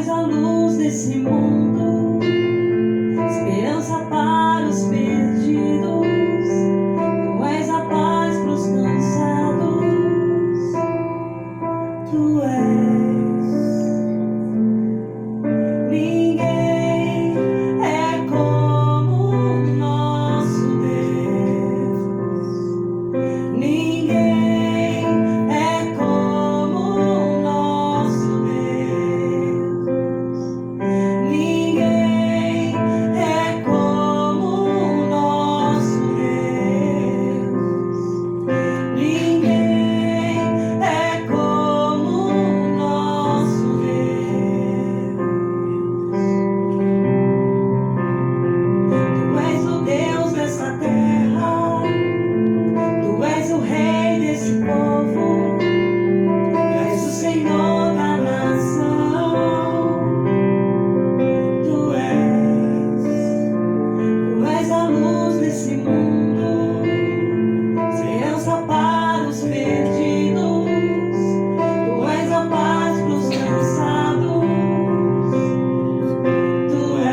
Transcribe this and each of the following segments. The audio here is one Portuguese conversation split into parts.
és a luz desse mundo, esperança para os perdidos. Tu és a paz para os cansados. Tu és. Ninguém é como o nosso Deus. Ninguém é como o nosso Deus. Ninguém é como o nosso Deus. Ninguém é como o nosso Deus. Tu és o Deus dessa terra, tu és o Rei desse povo, tu és o Senhor da nação. Tu és a luz desse mundo, esperança para os perdidos. Tu és a paz para os cansados. Tu és.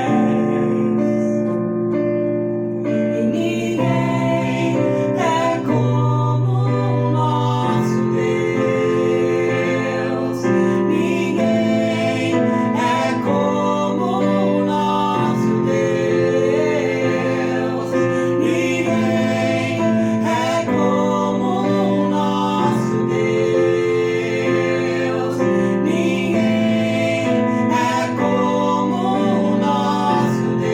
E ninguém é como o nosso Deus. Ninguém é como o nosso Deus. Ninguém é como o nosso Deus. Ninguém é como o nosso Deus.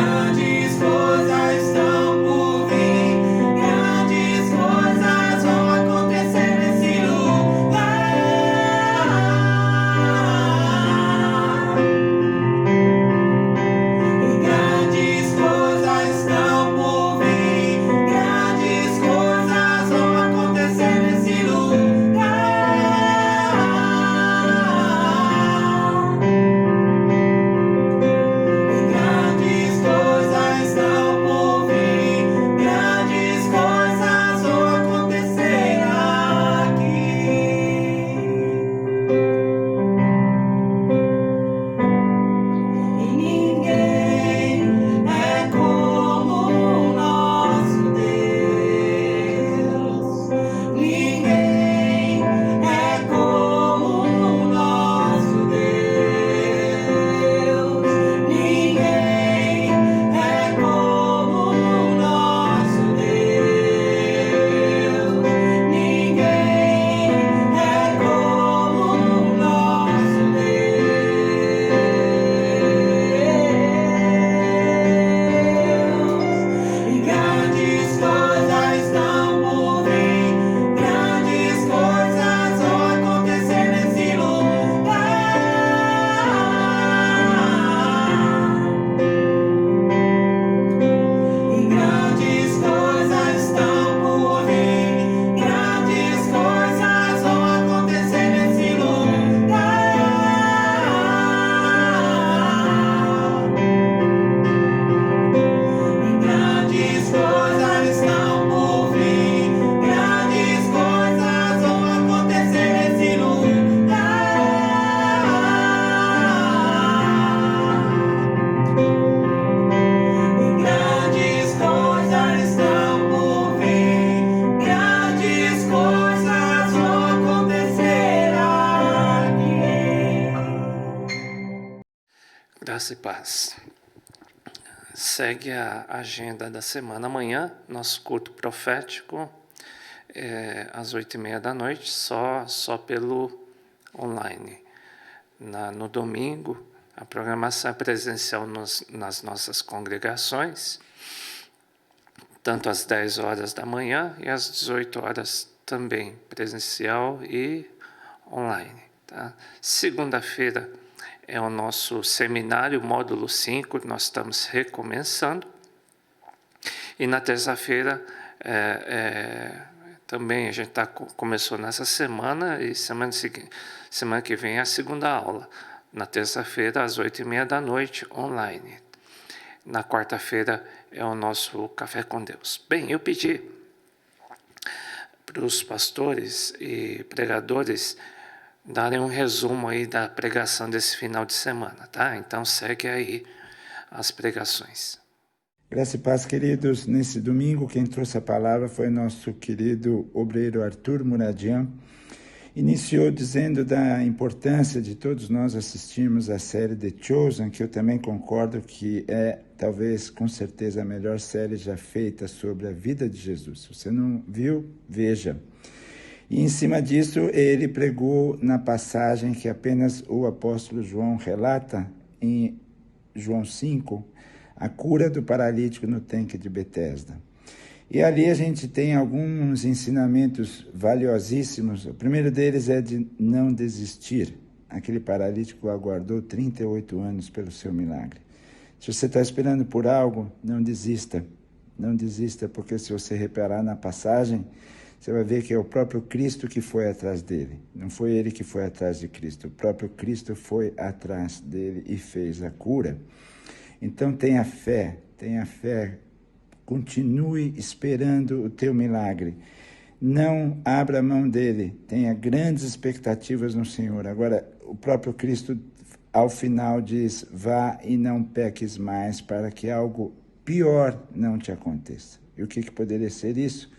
Grandes coisas estão por vir, grandes coisas vão acontecer nesse lugar. E grandes coisas estão por vir, grandes coisas vão acontecer nesse lugar. E grandes coisas estão por vir, grandes coisas vão acontecer aqui. E ninguém é como o nosso Deus. Ninguém é como o nosso Deus. Ninguém é como o nosso Deus. Ninguém é como o nosso Deus. E grandes coisas estão por vir, grandes coisas vão acontecer nesse lugar. E grandes coisas estão por vir, grandes coisas vão acontecer nesse lugar. E grandes coisas estão por vir, grandes coisas vão acontecer nesse lugar. E grandes coisas estão por vir, grandes coisas vão acontecer aqui. Graça e paz. Segue a agenda da semana. Amanhã, nosso culto profético, às 8h30 da noite, só pelo online. No domingo, a programação é presencial nas nossas congregações, tanto às 10 horas da manhã e às 18 horas também, presencial e online. Tá? Segunda-feira é o nosso seminário, módulo 5, nós estamos recomeçando. E na terça-feira, também a gente começou nessa semana, e semana que vem é a segunda aula. Na terça-feira, às 8h30 da noite, online. Na quarta-feira é o nosso Café com Deus. Bem, eu pedi para os pastores e pregadores darem um resumo aí da pregação desse final de semana, tá? Então segue aí as pregações. Graça e paz, queridos. Nesse domingo, quem trouxe a palavra foi nosso querido obreiro Arthur Muradian. Iniciou dizendo da importância de todos nós assistirmos a série The Chosen, que eu também concordo que é, talvez, com certeza, a melhor série já feita sobre a vida de Jesus. Se você não viu, veja. E em cima disso, ele pregou na passagem que apenas o apóstolo João relata, em João 5, a cura do paralítico no tanque de Betesda. E ali a gente tem alguns ensinamentos valiosíssimos. O primeiro deles é de não desistir. Aquele paralítico aguardou 38 anos pelo seu milagre. Se você está esperando por algo, não desista. Não desista, porque se você reparar na passagem, você vai ver que é o próprio Cristo que foi atrás dele. Não foi ele que foi atrás de Cristo. O próprio Cristo foi atrás dele e fez a cura. Então tenha fé. Continue esperando o teu milagre. Não abra a mão dele. Tenha grandes expectativas no Senhor. Agora, o próprio Cristo, ao final, diz: vá e não peques mais, para que algo pior não te aconteça. E o que poderia ser isso?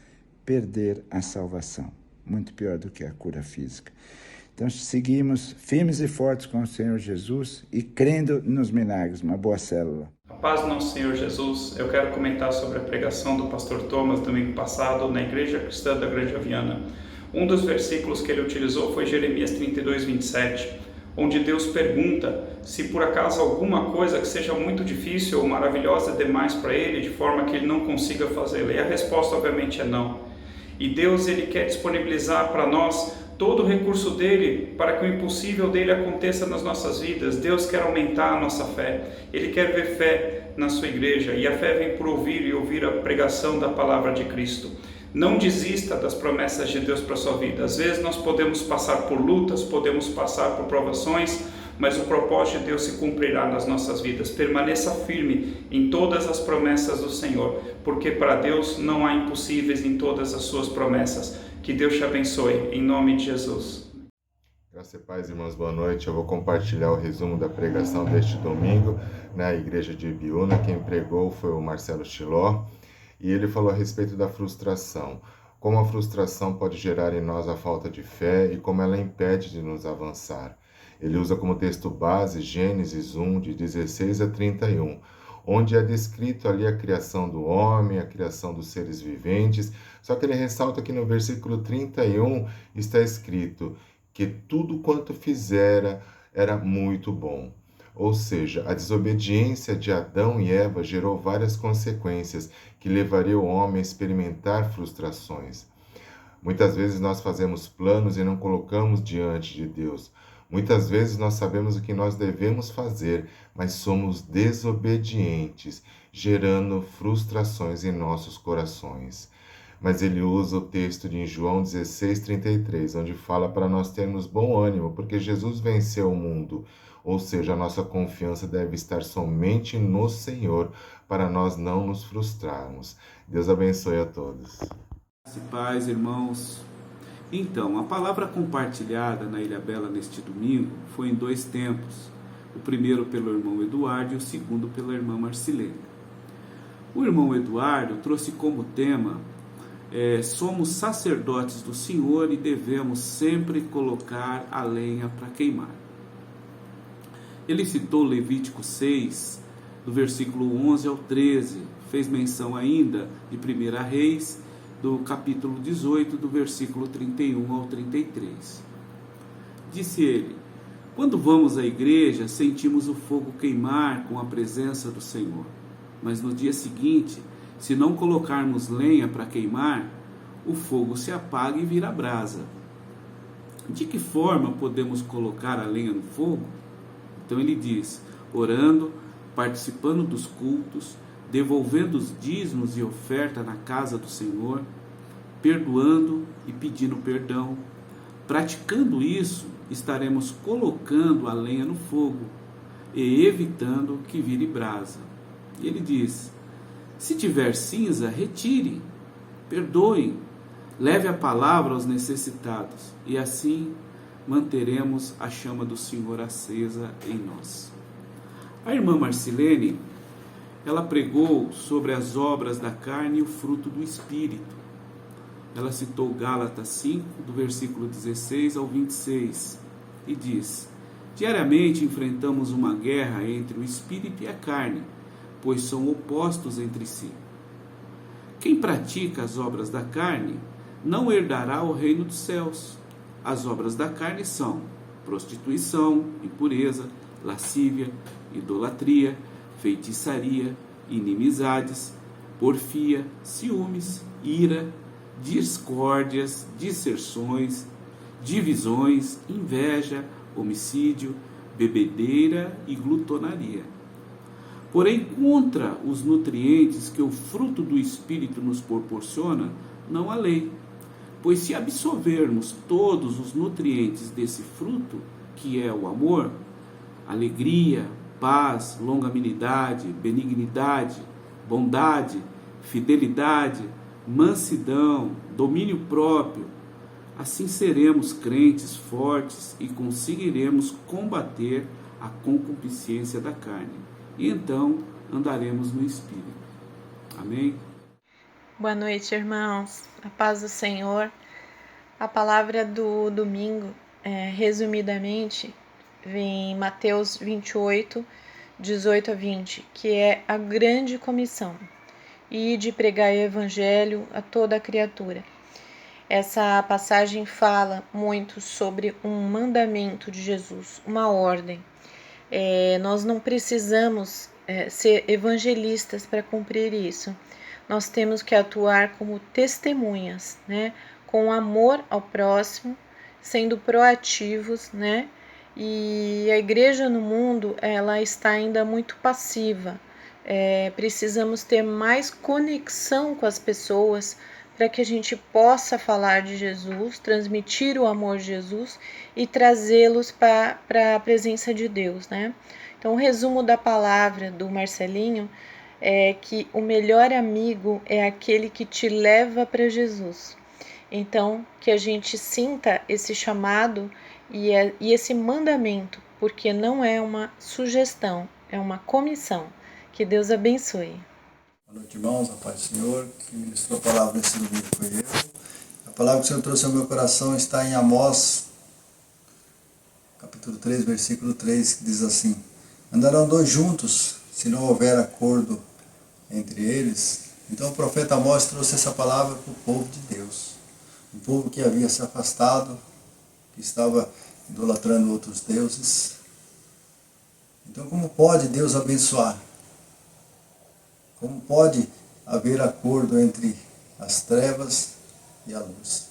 Perder a salvação. Muito pior do que a cura física. Então, seguimos firmes e fortes com o Senhor Jesus e crendo nos milagres. Uma boa célula. A paz do nosso Senhor Jesus. Eu quero comentar sobre a pregação do pastor Thomas domingo passado na Igreja Cristã da Grande Aviana. Um dos versículos que ele utilizou foi Jeremias 32, 27, onde Deus pergunta se por acaso alguma coisa que seja muito difícil ou maravilhosa demais para ele, de forma que ele não consiga fazê-la. E a resposta obviamente é não. E Deus, ele quer disponibilizar para nós todo o recurso dele para que o impossível dele aconteça nas nossas vidas. Deus quer aumentar a nossa fé. Ele quer ver fé na sua igreja. E a fé vem por ouvir e ouvir a pregação da palavra de Cristo. Não desista das promessas de Deus para a sua vida. Às vezes nós podemos passar por lutas, podemos passar por provações, mas o propósito de Deus se cumprirá nas nossas vidas. Permaneça firme em todas as promessas do Senhor, porque para Deus não há impossíveis em todas as suas promessas. Que Deus te abençoe, em nome de Jesus. Graças e paz, irmãos, boa noite. Eu vou compartilhar o resumo da pregação deste domingo na igreja de Ibiúna. Quem pregou foi o Marcelo Chiló e ele falou a respeito da frustração. Como a frustração pode gerar em nós a falta de fé e como ela impede de nos avançar. Ele usa como texto base Gênesis 1, de 16 a 31, onde é descrito ali a criação do homem, a criação dos seres viventes, só que ele ressalta que no versículo 31 está escrito que tudo quanto fizera era muito bom. Ou seja, a desobediência de Adão e Eva gerou várias consequências que levariam o homem a experimentar frustrações. Muitas vezes nós fazemos planos e não colocamos diante de Deus. Muitas vezes nós sabemos o que nós devemos fazer, mas somos desobedientes, gerando frustrações em nossos corações. Mas ele usa o texto de João 16:33, onde fala para nós termos bom ânimo, porque Jesus venceu o mundo. Ou seja, a nossa confiança deve estar somente no Senhor, para nós não nos frustrarmos. Deus abençoe a todos. Paz, irmãos. Então, a palavra compartilhada na Ilha Bela neste domingo foi em dois tempos. O primeiro pelo irmão Eduardo e o segundo pela irmã Marcilene. O irmão Eduardo trouxe como tema somos sacerdotes do Senhor e devemos sempre colocar a lenha para queimar. Ele citou Levítico 6, do versículo 11 ao 13, fez menção ainda de 1 Reis, do capítulo 18, do versículo 31 ao 33. Disse ele: quando vamos à igreja, sentimos o fogo queimar com a presença do Senhor. Mas no dia seguinte, se não colocarmos lenha para queimar, o fogo se apaga e vira brasa. De que forma podemos colocar a lenha no fogo? Então ele diz: orando, participando dos cultos, devolvendo os dízimos e oferta na casa do Senhor, perdoando e pedindo perdão. Praticando isso, estaremos colocando a lenha no fogo e evitando que vire brasa. Ele diz: Se tiver cinza, retire, perdoe, leve a palavra aos necessitados e assim manteremos a chama do Senhor acesa em nós. A irmã Marcilene, ela pregou sobre as obras da carne e o fruto do Espírito. Ela citou Gálatas 5, do versículo 16 ao 26, e diz: diariamente enfrentamos uma guerra entre o Espírito e a carne, pois são opostos entre si. Quem pratica as obras da carne não herdará o reino dos céus. As obras da carne são prostituição, impureza, lascívia, idolatria, feitiçaria, inimizades, porfia, ciúmes, ira, discórdias, disserções, divisões, inveja, homicídio, bebedeira e glutonaria. Porém, contra os nutrientes que o fruto do Espírito nos proporciona, não há lei. Pois se absorvermos todos os nutrientes desse fruto, que é o amor, alegria, paz, longanimidade, benignidade, bondade, fidelidade, mansidão, domínio próprio, assim seremos crentes fortes e conseguiremos combater a concupiscência da carne. E então andaremos no Espírito. Amém? Boa noite, irmãos. A paz do Senhor. A palavra do domingo, resumidamente, vem em Mateus 28, 18 a 20, que é a grande comissão, e de pregar o evangelho a toda a criatura. Essa passagem fala muito sobre um mandamento de Jesus, uma ordem. Nós não precisamos ser evangelistas para cumprir isso. Nós temos que atuar como testemunhas, né? Com amor ao próximo, sendo proativos, né? E a igreja no mundo, ela está ainda muito passiva. Precisamos ter mais conexão com as pessoas para que a gente possa falar de Jesus, transmitir o amor de Jesus e trazê-los para a presença de Deus, né? Então, o resumo da palavra do Marcelinho é que o melhor amigo é aquele que te leva para Jesus. Então, que a gente sinta esse chamado e esse mandamento, porque não é uma sugestão, é uma comissão. Que Deus abençoe. Boa noite, irmãos, a paz do Senhor. Quem ministrou a palavra nesse domingo foi eu. A palavra que o Senhor trouxe ao meu coração está em Amós, capítulo 3, versículo 3, que diz assim: andarão dois juntos, se não houver acordo entre eles. Então o profeta Amós trouxe essa palavra para o povo de Deus. Um povo que havia se afastado, que estava idolatrando outros deuses. Então como pode Deus abençoar? Como pode haver acordo entre as trevas e a luz?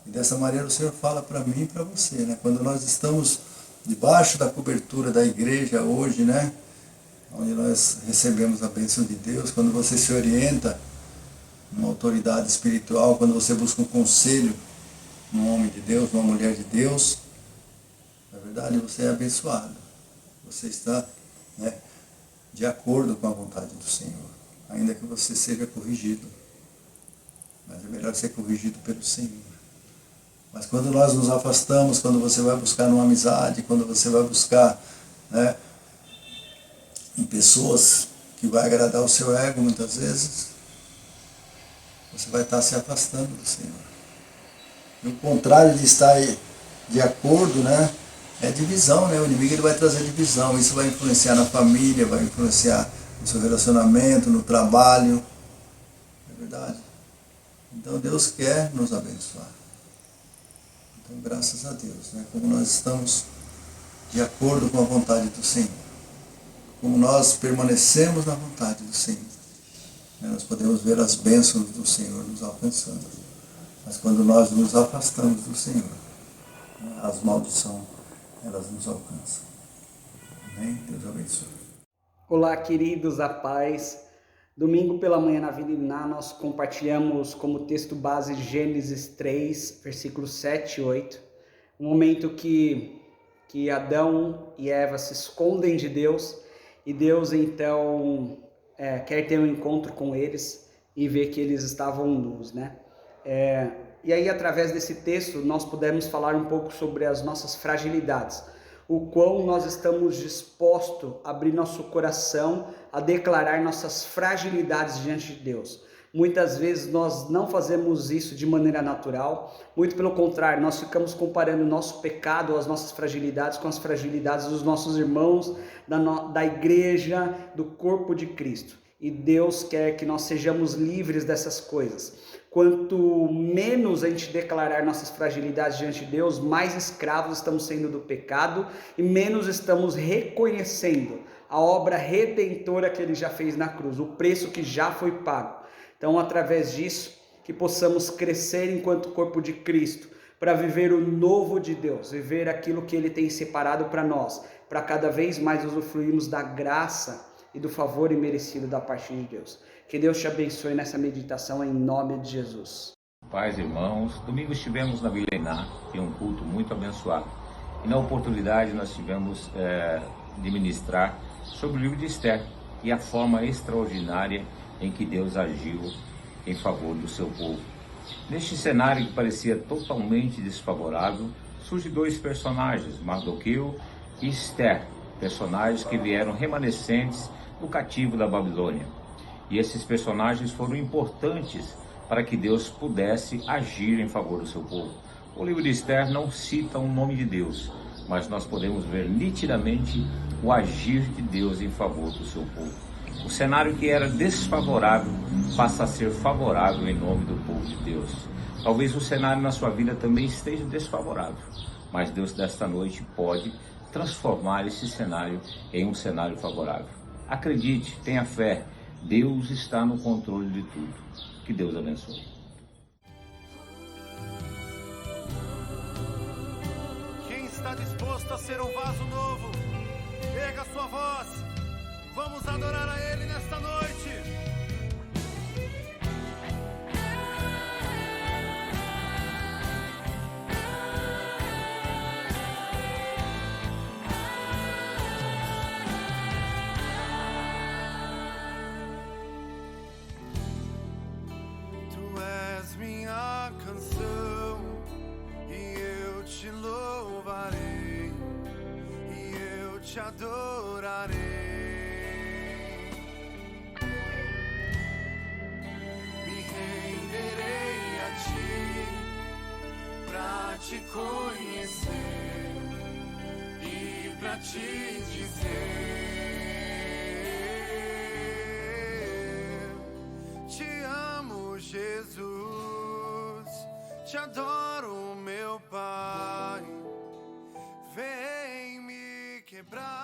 E dessa maneira o Senhor fala para mim e para você, né? Quando nós estamos debaixo da cobertura da igreja hoje, né? Onde nós recebemos a bênção de Deus, quando você se orienta numa autoridade espiritual, quando você busca um conselho num homem de Deus, numa mulher de Deus, na verdade você é abençoado. Você está, né, de acordo com a vontade do Senhor. Ainda que você seja corrigido. Mas é melhor ser corrigido pelo Senhor. Mas quando nós nos afastamos, quando você vai buscar numa amizade, quando você vai buscar, né, em pessoas que vai agradar o seu ego muitas vezes, você vai estar se afastando do Senhor. E o contrário de estar de acordo, né, é divisão, né? O inimigo ele vai trazer divisão. Isso vai influenciar na família, vai influenciar no seu relacionamento, no trabalho. É verdade. Então Deus quer nos abençoar. Então graças a Deus, né? Como nós estamos de acordo com a vontade do Senhor. Como nós permanecemos na vontade do Senhor. Né? Nós podemos ver as bênçãos do Senhor nos alcançando. Mas quando nós nos afastamos do Senhor, né, as maldições, elas nos alcançam. Amém? Deus abençoe. Olá, queridos, a paz. Domingo pela manhã na Vida Iná, nós compartilhamos como texto base Gênesis 3, versículos 7 e 8. Um momento que Adão e Eva se escondem de Deus e Deus então quer ter um encontro com eles e ver que eles estavam nus, né? E aí, através desse texto, nós pudemos falar um pouco sobre as nossas fragilidades, o quão nós estamos dispostos a abrir nosso coração, a declarar nossas fragilidades diante de Deus. Muitas vezes nós não fazemos isso de maneira natural, muito pelo contrário, nós ficamos comparando o nosso pecado, as nossas fragilidades com as fragilidades dos nossos irmãos, da igreja, do corpo de Cristo. E Deus quer que nós sejamos livres dessas coisas. Quanto menos a gente declarar nossas fragilidades diante de Deus, mais escravos estamos sendo do pecado e menos estamos reconhecendo a obra redentora que Ele já fez na cruz, o preço que já foi pago. Então, através disso, que possamos crescer enquanto corpo de Cristo, para viver o novo de Deus, viver aquilo que Ele tem separado para nós, para cada vez mais usufruirmos da graça e do favor imerecido da parte de Deus. Que Deus te abençoe nessa meditação em nome de Jesus. Pais, irmãos, domingo estivemos na Vila Iná, em um culto muito abençoado. E na oportunidade nós tivemos de ministrar sobre o livro de Esther e a forma extraordinária em que Deus agiu em favor do seu povo. Neste cenário que parecia totalmente desfavorável, surgem dois personagens, Mardoqueu e Esther, personagens que vieram remanescentes do cativo da Babilônia. E esses personagens foram importantes para que Deus pudesse agir em favor do seu povo. O livro de Esther não cita o nome de Deus, mas nós podemos ver nitidamente o agir de Deus em favor do seu povo. O cenário que era desfavorável passa a ser favorável em nome do povo de Deus. Talvez o cenário na sua vida também esteja desfavorável, mas Deus desta noite pode transformar esse cenário em um cenário favorável. Acredite, tenha fé, Deus está no controle de tudo. Que Deus abençoe. Quem está disposto a ser um vaso novo, erga sua voz. Vamos adorar a Ele nesta noite. Tu és minha canção e eu te louvarei e eu te adorarei. Te conhecer e pra te dizer: te amo, Jesus, te adoro, meu Pai, vem me quebrar.